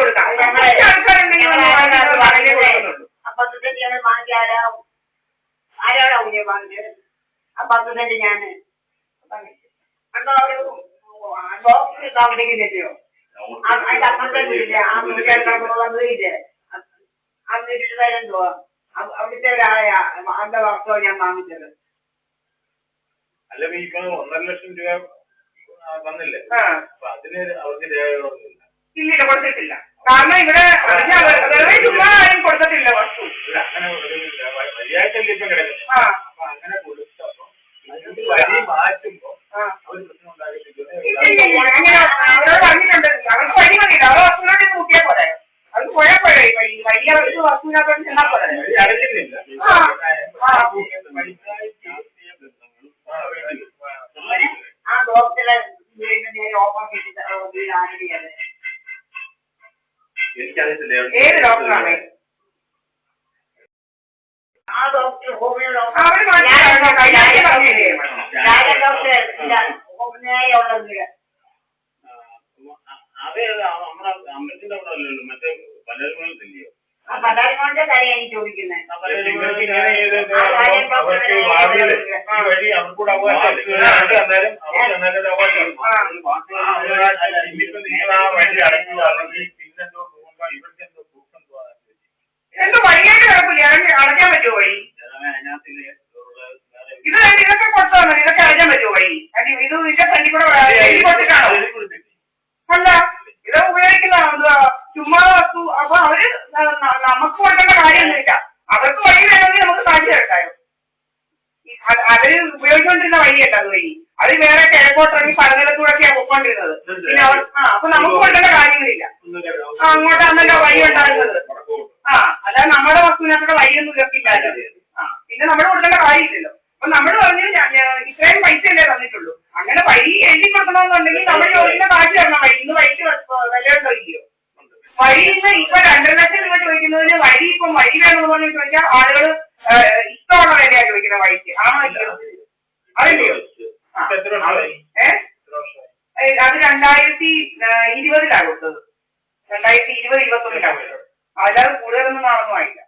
കൊടുക്കാം. അപ്പൊ 10 സെന്റ് ഞങ്ങൾ വാങ്ങി ആരാടാ ഉണ്ണിയെ വാങ്ങിയത്? ആ 10 സെന്റ് ഞാന് കണ്ടോ ഒരു ബോക്സ് താമസിക്കുന്നില്ലയോ? അതിന്റെ അപ്പുറത്തെ വീടില്ലേ ആ വീടില്ലേ ആ വീട്ടിൽ പേരെന്തുവാ അവിടുത്തെ ഒരാളെയാ അന്റെ വർഷോ ഞാൻ വാങ്ങിച്ചത്. അല്ല ഇപ്പൊ 1.5 ലക്ഷം രൂപ തന്നില്ലേ? അതിന് അവർക്ക് രേഖകളൊന്നുമില്ല. ഇല്ല കൊടുത്തിട്ടില്ല. കാരണം ഇവിടെ ചുമ്മാ ആരും കൊടുത്തിട്ടില്ല വസ്തു. അങ്ങനെ വഴിയായിട്ടല്ലേ ഇപ്പൊ കിടക്കുന്നത്. അപ്പൊ അങ്ങനെ കൊടുത്തപ്പോ വഴി മാറ്റുമ്പോ അവര് പ്രശ്നം ഉണ്ടാക്കിയിട്ടില്ല. അവരോട് പറഞ്ഞിട്ടുണ്ട് അവർക്ക് വഴി മതിയില്ല. അവർ വസ്തുവിനോട് നോക്കിയാൽ പോരെ. അവർക്ക് പോയാൽ പോരെ വഴി അവർക്ക് വസ്തുവിനകത്തോട്ട് ചെന്നാൽ പോരെ. അടയ്ക്കുന്നില്ല. ആ ഡോക്ടറെ വീടിന്റെ ഓപ്പൺ ആരുടെ എനിക്കറിയത്തില്ല ഏത് ഡോക്ടറാണ് ആ ഡോക്ടർ ഹോമിയോ ഡോക്ടർ നമ്മുടെ അമ്പലത്തിന്റെ അവിടെ അല്ലല്ലോ മറ്റേ പലരുമാനത്തില്ലയോ? ആ പലരുമാന്റെ കാര്യം എനിക്ക് ചോദിക്കുന്നത്. അവർക്ക് ഭാവിയില് ഈ വഴി അവർക്കൂടെ ഇനിയിപ്പോ നിങ്ങൾ ആ വഴി അടയ്ക്കുകയാണെങ്കിൽ പിന്നെന്തോ പോകുമ്പോ ഇവർക്ക് എന്തോ എന്തോ വഴിയായിട്ട് കുഴപ്പമില്ല. അടയ്ക്കാൻ പറ്റുമോ വഴി? ഇത് ഇതൊക്കെ കൊടുത്തോ? ഇതൊക്കെ അടയ്ക്കാൻ പറ്റുമോ വഴി? ഇത് ഇതിന്റെ ഫ്രണ്ടിൽ കൂടെ കൊടുത്തിട്ടാണോ? അല്ല ഇത് ഉപയോഗിക്കുന്ന എന്തുവാ ചുമ്മാ വസ്തു. അപ്പൊ അവര് നമുക്ക് കൊടുക്കേണ്ട കാര്യമൊന്നുമില്ല. അവർക്ക് വഴി വേണമെങ്കിൽ നമുക്ക് കാശ് കേട്ടായോ? അവര് ഉപയോഗിച്ചുകൊണ്ടിരുന്ന വഴിയല്ല അത് വഴി. അത് വേറെ കിഴക്കോട്ടിറങ്ങി പലനിലത്തൂടൊക്കെയാണ് പൊക്കോണ്ടിരുന്നത്. പിന്നെ അവർ അപ്പൊ നമുക്ക് കൊടുക്കേണ്ട കാര്യങ്ങളില്ല. അങ്ങോട്ടാണല്ലോ വഴി ഉണ്ടാകുന്നത്. അല്ലാതെ നമ്മുടെ വസ്തുവിനകത്തുള്ള വഴിയൊന്നും ഇവർക്കില്ലല്ലോ. പിന്നെ നമ്മൾ കൊടുക്കേണ്ട കാര്യമില്ലല്ലോ. അപ്പൊ നമ്മൾ പറഞ്ഞു ഇത്രയും പൈസ അല്ലേ തന്നിട്ടുള്ളൂ. അങ്ങനെ വഴി എഴുതി കൊടുക്കണമെന്നുണ്ടെങ്കിൽ നമ്മൾ ചോദിക്കുന്ന കാശ് തരണം. വഴി ഇന്ന് വഴിക്ക് വിലയുണ്ടോ ഇല്ലയോ? വഴി ഇന്ന് ഇപ്പൊ 2.5 ലക്ഷം രൂപ ചോദിക്കുന്നതിന് വഴി ഇപ്പം വഴി വേണമെന്ന് പറഞ്ഞു ചോദിച്ചാൽ ആളുകൾ ഇഷ്ടമുള്ള വിലയാണ് ചോദിക്കുന്ന വഴിക്ക്. ആണോ ഇല്ലയോ? അതില്ലയോ? അത് 2020 കൊടുത്തത്. 2020-21 കൊടുത്തത്. അല്ലാതെ കൂടുതലൊന്നും നാളൊന്നും ആയില്ല.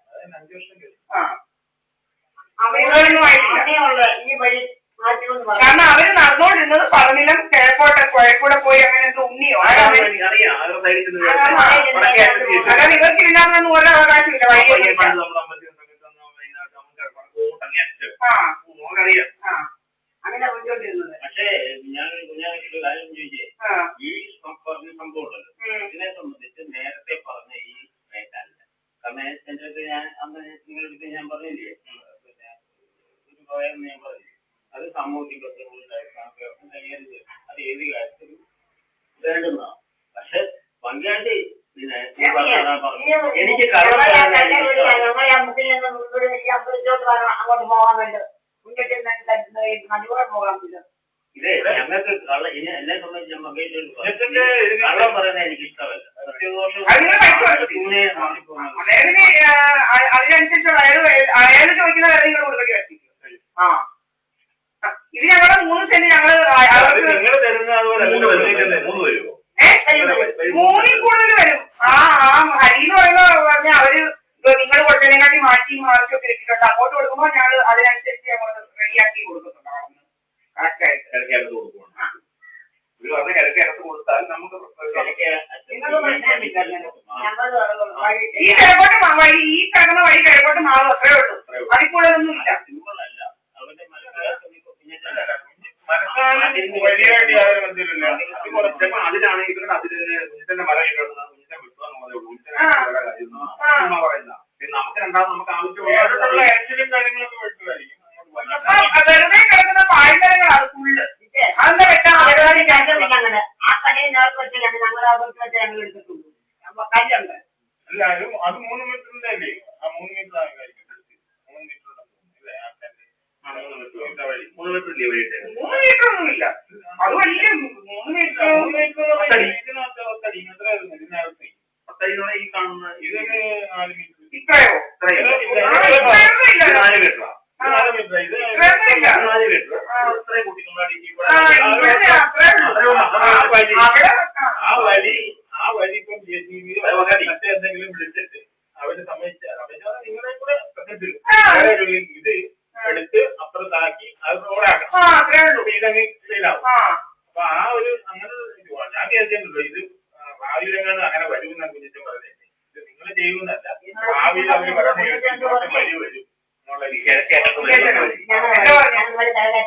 കൂടുതലൊന്നും ആയിട്ടില്ല. കാരണം അവര് നടന്നുകൊണ്ടിരുന്നത് പലനിലം കിഴക്കൂടെ പോയി അങ്ങനെ എന്തോ ഉണ്ണിയോ അല്ലാതെ ഇവർക്ക് ഇതിനകത്തൊന്നും ഓരോ അവകാശമില്ല. വഴി അങ്ങനെ പോയിക്കൊണ്ടിരുന്നത്. പക്ഷേ ഞാൻ കാര്യം ചോദിച്ചേ ഈ പറഞ്ഞ സംഭവം ഉണ്ടല്ലോ ഇതിനെ സംബന്ധിച്ച് നേരത്തെ പറഞ്ഞ ഈ റേറ്റല്ല. കാരണം എന്റെ അടുത്ത് ഞാൻ അന്ന് നിങ്ങളുടെ ഞാൻ പറഞ്ഞില്ലേ പിന്നെ ഒരു പോയെന്ന് ഞാൻ പറഞ്ഞില്ലേ അത് സമൂഹത്തിൽ അത് ഏത് കാര്യത്തിലും വേണ്ടുന്നതാണ്. പക്ഷെ പങ്കാളി പിന്നെ എനിക്ക് അങ്ങോട്ട് പോകാൻ വേണ്ട മുന്നിട്ട് പോകാൻ പറ്റില്ല. ഇതേ ഞങ്ങൾക്ക് ഇനി എന്നെ സംബന്ധിച്ച് കള്ളം പറയുന്നത് എനിക്ക് ഇഷ്ടമല്ല. അതിനനുസരിച്ചുള്ള അയാൾ ചോദിക്കുന്ന കാര്യങ്ങൾ കൊടുക്കേണ്ടി വരും. ഇത് ഞങ്ങളുടെ 3 സെന്റ് ഞങ്ങള് നിങ്ങൾ തരുന്ന 3 കൂടുതൽ വരും. ഹരിന്ന് പറഞ്ഞാൽ അവര് നിങ്ങൾ കൊടുത്തതിനെക്കാട്ടി മാറ്റി മാർക്കൊക്കെ ഇട്ടിട്ടുണ്ട്. അങ്ങോട്ട് കൊടുക്കുമ്പോൾ ഞങ്ങൾ അതിനനുസരിച്ച് അങ്ങോട്ട് റെഡിയാക്കി കൊടുക്കുന്നുണ്ടാവും. കിഴക്കേടത്ത് കൊടുക്കണം. ഇവര് പറഞ്ഞ കിഴക്കേടത്ത് കൊടുത്താൽ നമുക്ക് ഈ കിഴക്കോട്ട് വഴി ഈ കിടക്കുന്ന വഴി കിഴക്കോട്ട് മാറും. അത്രേ ഉള്ളൂ. അതിൽ കൂടുതലൊന്നും ഇല്ല. വലിയായിട്ട് യാതൊരു ബന്ധമില്ല. അതിനാണ് ഇവരുടെ അതിന് കുഞ്ഞിന്റെ മരം ഇടുന്നത് കുഞ്ഞിനെ വിട്ടുവെന്നുള്ളത് പറയുന്ന നമുക്ക് രണ്ടാമത് നമുക്ക് ആവശ്യമുള്ള ആക്സിഡന്റ് കാര്യങ്ങളൊക്കെ വിട്ടുമായിരിക്കും. വെറുതെ കിടക്കുന്ന പാഴ്മരങ്ങളാണ് ഫുള്ള്. അതെന്താ വെച്ചാൽ അങ്ങനെ ആ കടയിൽ ഞങ്ങൾ എടുത്തിട്ടുള്ളൂ. കല്ലുണ്ട്. അല്ല അത് 3 മീറ്ററിന്റെ അല്ലേ? ആ 3 മീറ്റർ ആയിരിക്കും. 3 മീറ്റർ 3 മീറ്റർ ഇല്ലേ വഴിയിട്ട്? 3 മീറ്റർ ഒന്നുമില്ല. അത് വലിയ 3 മീറ്റർ ഇതിനകത്ത് 10 ഇതിനകത്ത് 10 ഈ കാണുന്ന ഇതൊക്കെ 4 മീറ്റർ. ഇത്രയോ? 4 മീറ്ററാ? 4 മീറ്റർ ഇത് 4 മീറ്റർ. ഇത്രയും കുട്ടികളുടെ ആ വഴി ഇപ്പം ബാക്കി വെച്ചിട്ടുണ്ടല്ലോ ഇത് ഭാവിയിലെങ്ങാനും അങ്ങനെ വരുമെന്നാണ് കുഞ്ഞിച്ചൻ പറഞ്ഞത്. ഇത് നിങ്ങൾ ചെയ്യുന്നതല്ല, ഭാവിയിൽ അവർ പറഞ്ഞു വഴി വരും എന്നുള്ള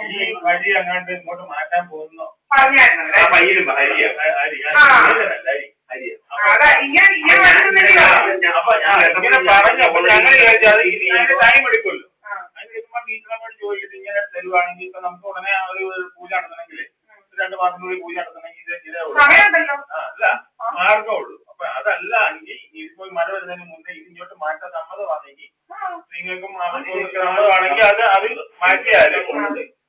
ഈ വഴി അങ്ങാണ്ട് ഇങ്ങോട്ട് മാറ്റാൻ പോകുന്നു. അപ്പൊ ഇങ്ങനെ പറഞ്ഞപ്പോ ഞങ്ങൾ വിചാരിച്ചത് ഇതിന് ടൈം എടുക്കുമല്ലോ. അതിന് കിട്ടുമ്പോൾ ടീച്ചറമ്മോട് ചോദിച്ചിട്ട് ഇങ്ങനെ തരുവാണെങ്കിൽ ഇപ്പൊ നമുക്ക് ഉടനെ ഒരു പൂജ നടത്തണമെങ്കിൽ 2 മാസത്തിനുള്ളിൽ പൂജ നടത്തണമെങ്കിൽ ഇതേ ഉള്ളൂ. അല്ല മാർഗമുള്ളൂ. അപ്പൊ അതല്ല എങ്കിൽ ഇപ്പോൾ മഴ വരുന്നതിന് മുന്നേ ഇത് ഇങ്ങോട്ട് മാറ്റാൻ സമ്മതമാണെങ്കിൽ നിങ്ങൾക്കും സമ്മതമാണെങ്കിൽ അത് മാറ്റിയാലും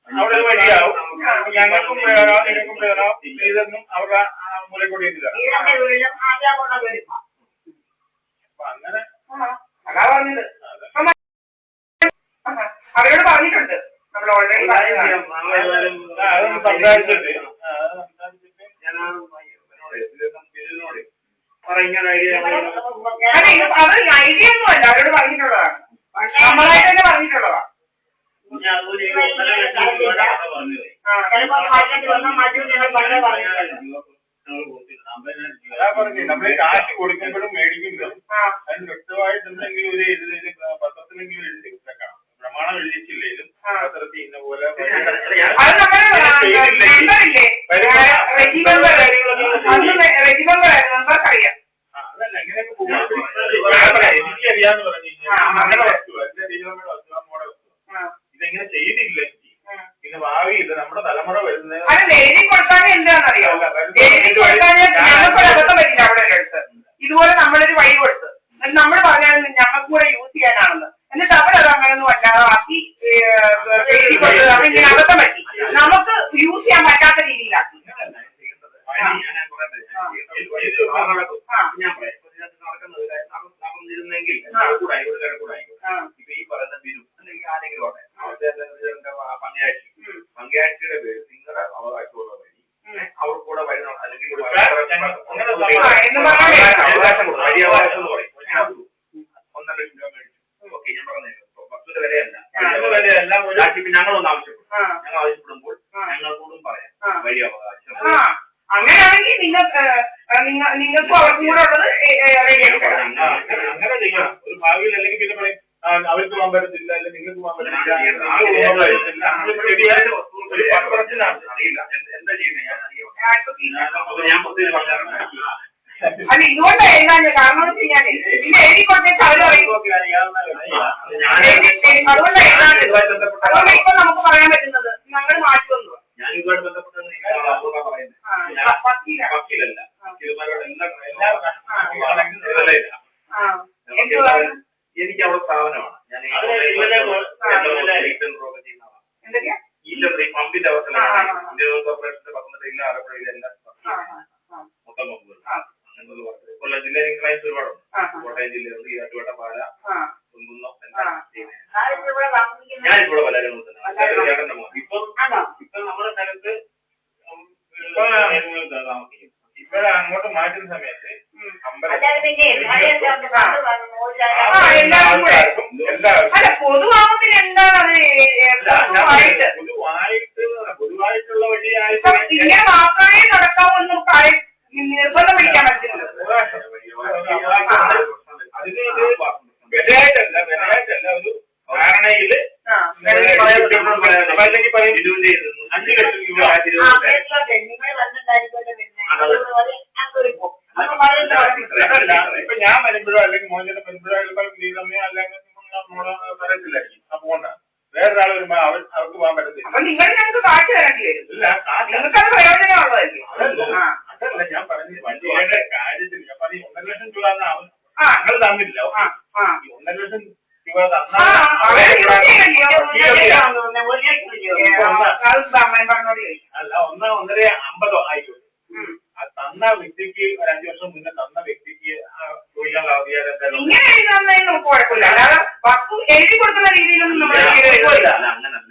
അവിടെ ഒരു വഴിയാവും. ഞങ്ങൾക്കും പ്രയോജനം നിങ്ങൾക്കും പ്രയോജനം. ഇതൊന്നും അവരുടെ മൂലക്കൂടി അപ്പൊ അങ്ങനെ അതാ പറഞ്ഞത്. അവരോട് പറഞ്ഞിട്ടുണ്ട് നമ്മൾ ഓൾറെഡി അതൊന്ന് സംസാരിച്ചിട്ട് അത് ഐഡിയ ഒന്നും അല്ല, അവരോട് പറഞ്ഞിട്ടുള്ളതാണ്. നമ്മളായിട്ട് തന്നെ പറഞ്ഞിട്ടുള്ളതാണ്. നമ്മൾ കാശ് കൊടുക്കുമ്പോഴും മേടിക്കുമ്പോഴും അതിന് വ്യക്തമായിട്ട് എന്തെങ്കിലും ഒരു പത്രത്തിലെങ്കിലും എഴുതി വെക്കണം. പ്രമാണം എഴുതിച്ചില്ലെങ്കിലും പത്രത്തിൽ ഇന്ന പോലെ അതല്ല എങ്ങനെയൊക്കെ പോകും. എനിക്കറിയാന്ന് പറഞ്ഞു കഴിഞ്ഞാൽ നമ്മുടെ വസ്തു എന്റെ ടീച്ചറുടെ വസ്തു നമ്മുടെ വസ്തു ഇതെങ്ങനെ ചെയ്തില്ലെങ്കിൽ പിന്നെ ഭാവിയില്ല നമ്മുടെ തലമുറ വരുന്നത്. എഴുതി കൊടുത്താൽ എന്താണെന്നറിയോ, എഴുതി കൊടുത്താൽ ഞങ്ങൾക്കൊരബദ്ധം പറ്റില്ല. അവിടെ അടുത്ത് ഇതുപോലെ നമ്മളൊരു വഴി കൊടുത്ത് നമ്മൾ പറഞ്ഞാൽ ഞങ്ങൾക്ക് കൂടെ യൂസ് ചെയ്യാനാണെന്ന്, എന്നിട്ട് അവരത് അങ്ങനെയൊന്നും അല്ലാതെ ആക്കി എഴുതി കൊടുത്തത് അപ്പൊ ഇങ്ങനെ അബദ്ധം പറ്റി നമുക്ക് യൂസ് ചെയ്യാൻ പറ്റാത്ത രീതിയിലാക്കി. നടന്നിരുന്നെങ്കിൽ ഇപ്പൊ ഈ പറയുന്ന ബിരു അല്ലെങ്കിൽ ആരെങ്കിലും പങ്കാഴ്ചയുടെ പേര് നിങ്ങളുടെ അവകാശമുള്ള വഴി അവർക്ക് കൂടെ വഴി അല്ലെങ്കിൽ വഴിയവകാശം എന്ന് പറയും. 1.5 ലക്ഷം രൂപ മേടിച്ചു. ഓക്കെ, ഞാൻ പറഞ്ഞേക്കാം വസ്തുവിന്റെ വിലയല്ല, ഞങ്ങളൊന്ന് ആവശ്യപ്പെടും. ഞങ്ങൾ ആവശ്യപ്പെടുമ്പോൾ ഞങ്ങൾക്കൊന്നും പറയാം വഴി അവകാശം. അങ്ങനെയാണെങ്കിൽ നിങ്ങൾക്കും അവർക്കും കൂടെ ഉള്ളത് അങ്ങനെ ചെയ്യണം. ഒരു ഭാവിയിൽ അല്ലെങ്കിൽ പിന്നെ പറയും അവർക്ക് പോകാൻ പറ്റത്തില്ല, അല്ലെങ്കിൽ നിങ്ങൾക്ക് പോകാൻ പറ്റത്തില്ല. അറിയില്ല എന്താ ചെയ്യുന്നത്. ഞാൻ പുതിയ പറഞ്ഞാണ്. അല്ല ഇതുകൊണ്ട് എഴുതാഞ്ഞ കാരണം വെച്ച് കഴിഞ്ഞാല് പിന്നെ എഴുതി കൊടുത്തിട്ട് അവർ പറയും അതുകൊണ്ട് എഴുതാഞ്ഞത്. അതുകൊണ്ട് ഇപ്പൊ നമുക്ക് പറയാൻ പറ്റുന്നത് ഞങ്ങൾ മാറ്റി വന്നു. ഞാൻ ഇതുമായിട്ട് ബന്ധപ്പെട്ടത് വക്കീലല്ല, എനിക്ക് അവിടെ സ്ഥാപനമാണ്. ഞാൻ ഈ പമ്പിന്റെ അവസ്ഥയിലാണ് ഇന്ത്യൻ കോർപ്പറേഷന്റെ പത്തനംതിട്ട ആലപ്പുഴയിലെ എല്ലാ മൊത്തം പമ്പുകൾ കൊല്ലം ജില്ലയിൽ ക്ലൈൻസ് ഒരുപാടുണ്ട്. കോട്ടയം ജില്ലയുണ്ട്, ഈരാറ്റുപേട്ട, പാല, കുന്നുന്നം. ഞാനിവിടെ പലരും ചേട്ടന്റെ മോൻ ഇപ്പൊ നമ്മുടെ സ്ഥലത്ത് താമസിക്കും. ഇവിടെ അങ്ങോട്ട് മാറ്റുന്ന സമയത്ത് പൊതുവായിട്ടുള്ള വഴിയായിട്ട് ഇങ്ങനെ മാത്രമേ നടക്കാവൂന്ന് നിർബന്ധം പിടിക്കാൻ പറ്റുന്നത്. അതിന് ഇത് വിലയായിട്ടല്ല ഒരു ധാരണയില് അല്ലെങ്കിൽ പറയും 5 ലക്ഷം രൂപ ഇപ്പൊ ഞാൻ വരുമ്പോഴോ അല്ലെങ്കിൽ മോചനം വരുമ്പോഴോ അല്ലെങ്കിൽ നമ്മള് പറയത്തില്ലായിരിക്കും. അപ്പൊ കൊണ്ടാണ് വേറൊരാൾ വരുമ്പോ അവർക്ക് പോകാൻ പറ്റത്തില്ല. അപ്പൊ നിങ്ങൾ ഞങ്ങൾക്ക് കാശ് തരേണ്ടി വരും. ഇല്ല, നിങ്ങൾക്കത് പ്രയോജനമുള്ളതല്ലേ. അതല്ല ഞാൻ പറഞ്ഞത് വണ്ടിയുടെ കാര്യത്തിൽ. ഞാൻ പറഞ്ഞ 1.5 ലക്ഷം രൂപ ഞങ്ങൾ തന്നില്ല. 1.5 ലക്ഷം രൂപ തന്നാൽ അല്ല 1.50 ആയിക്കോട്ടെ. തന്ന വ്യക്തിക്ക് ഒരു 5 വർഷം മുന്നേ തന്ന വ്യക്തിക്ക് ചോദിക്കാനുള്ള അവധിയാലും ഇങ്ങനെ എഴുതുന്നതിന് നമുക്ക് കുഴപ്പമില്ല. അല്ലാതെ വസ്തു എഴുതി കൊടുക്കുന്ന രീതിയിലൊന്നും നമ്മൾ അങ്ങനല്ല.